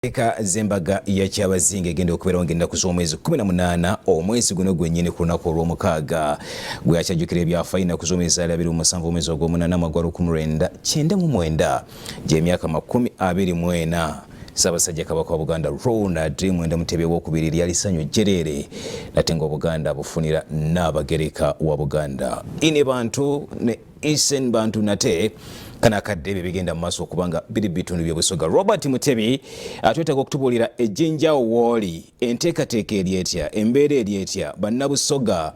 Eka zembaga ya kyabazinga egenda okubeera ngenda ku z'omwezi 18 omwezi guno gwennyini ku lunaku olw'omukaaga gwe akyajjukira ebyafaayo ku z'omwezi 27 omwezi ogw'omunana mwaka 1999 gy'emyaka 24 Ssaabasajja Kabaka wa Buganda Ronald Mwenda Mutebi w'okubiri lyali essanyu jjereere ate ng'Obuganda bufunira Nnaabagereka wa Buganda ine bantu ne isen bantu nate kana kadde bigenda mu maaso okubanga biri bitundu bya Busoga. Robert Mutebi atwetaaga okutubuulira ejjinja wooli enteekateeka eryetya embeera eryetya bannabusoga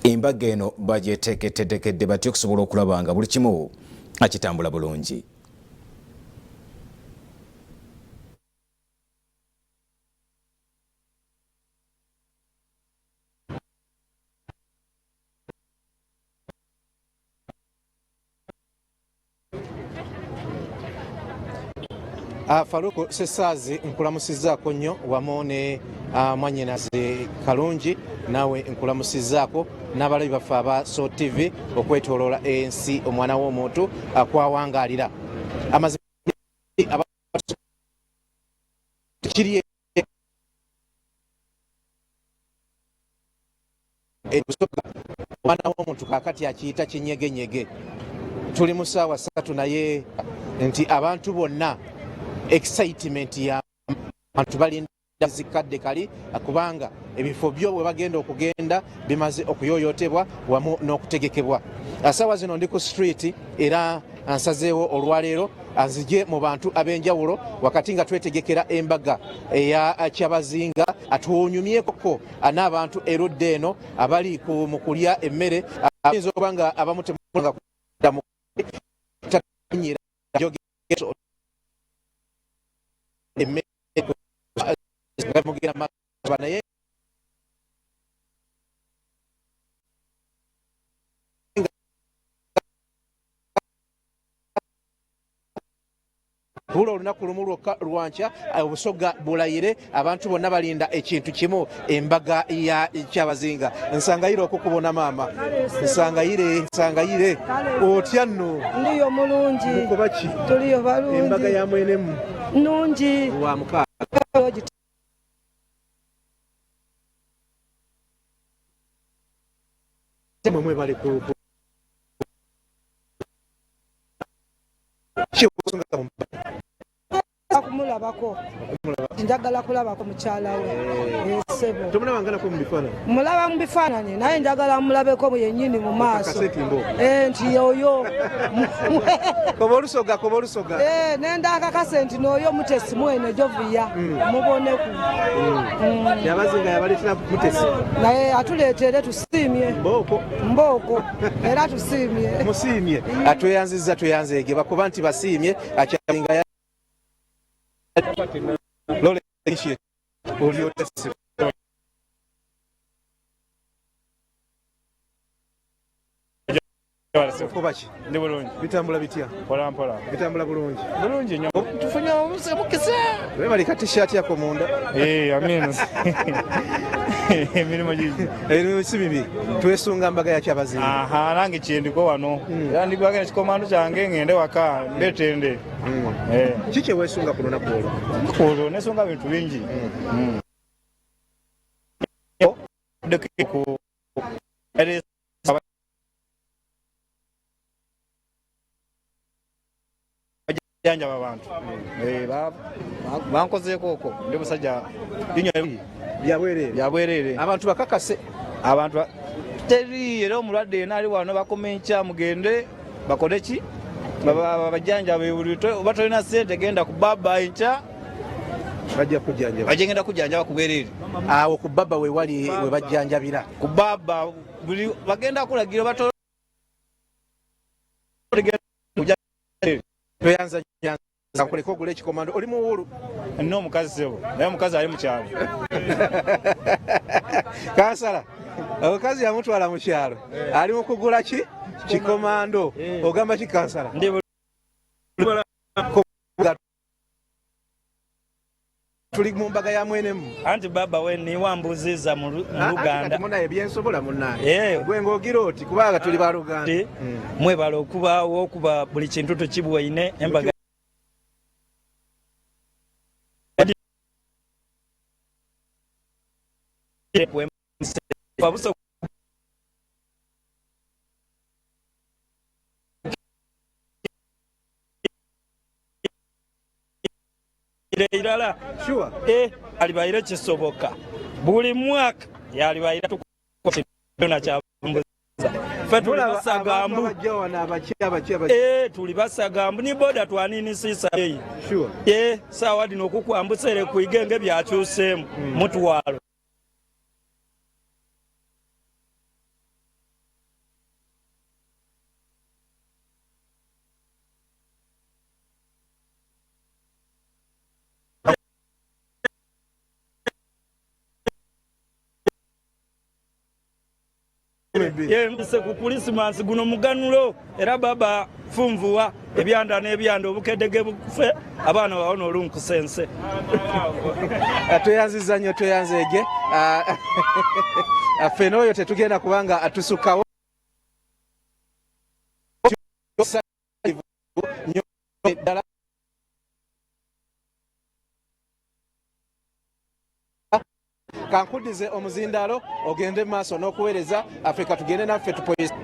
embaga eno bagyeteekedde batya okusobola okulaba nga buli kimu akitambula bulungi. Faruku Sesaazi nkulamusizzaako nnyo wamu ne mwannyinaze Kalungi naawe nkulamusizzaako n'abalabi baffe aba So TV okwetooloola ensi omwana w'omuntu kwawangaalira amazima kiri Busoga omwana w'omuntu kaakati akiyita kinyegenyege tuli mu ssaawa 3 naye nti abantu bonna excitement ya abantu balinda zikadde kali kubanga ebifo byo bwe bagenda okugenda bimaze okuyoyotebwa wamu n'okutegekebwa. Asaawa zino ndi ku street era ansazeewo olwaleero anzije mu bantu ab'enjawulo wakati nga twetegekera embaga eya kyabazinga atunyumyekoko n'abantu erudde eno abali mu kulya emmere ayinza okuba nga abamu temuga naye bula olunaku lumu lwokka lwankya Obusoga bulayire abantu bonna balinda ekintu kimu embaga ya kyabazinga. Nsangayire okukubona maama nsangayire otya nno ndiyo mulungi mukuba ki tuliyo balungi embaga ya mwenemu nungi lwamukaaga mwe bali ku kumulabako njagala kulabako mukyala we sebo tomulabanganako mu bifaananyi mulaba mu bifaananyi naye njagala mulabeko yennyini mu maaso nti oyo koba olusoga nendakakase nti n'oyo mutesi mwene joviya muboneku Kyabazinga yabaleetera mutesi naye atuleetere tusiimye mbooko era tusiimye musiimye atweyanzizza tweyanzeege bakuba nti basiimye Kyabazinga Lole oliotesi Kubaki ndi bulungi bitambula bitya mpola bitambula bulungi nnyo tufunye omukisa webalika t-shirt yako munda amina emirimu gigi si bibi twesunga mbaga ya kyabazinga nange kyendiko wano era ndigwagenda kikomando kyange ngende waka mbetende kiki weesunga ku lunaku olwo nesunga bintu bingi janjaba abantu bankozeeko okwo ndi musajja byabwerere abantu bakakase abantu teri era omulwadde yena ali wano bakomenkya mugende bakole ki bajanjabe buli oba tolina ssente genda ku baba enkya bagenda kujanjaba ku bwerere awo ku baba we wali we bajjanjabira ku baba buli bagenda kulagira bato toyanza kuleka ogula ekikomando oli muwulu nno omukazi sebo naye omukazi ali mu kyalo kansala omukazi yamutwala mu kyalo ali mu kugula ki kikomando ogamba ki kansala tuli mu mbaga ya mwenemu anti baba we niwambuziza mu Luganda munaye byensobola munaye gwe ng'ogira oti kubanga tuli ba Luganda mwebala okuba buli kintu tukibwaine embaga Busoga irala sure alibaire kisoboka buli mwaka yalibaire tukona kyabambuza fe tuli basagambu tuli basagambu ni boda twaninisisa sure sawa dino okukwambusere kuigenge byakyuseemu mutwalo mbise ku Christmas guno muganulo era baba funvuwa ebyanda n'ebyanda obukedege bukufe abaana baona olunkusense tweyanziza nnyo tweyanzeege ffe n'oyo tetugenda kubanga atusukawo ddala kankudize omuzindaalo ogende maaso n'okuweereza Afrika tugende naffe tupoyesa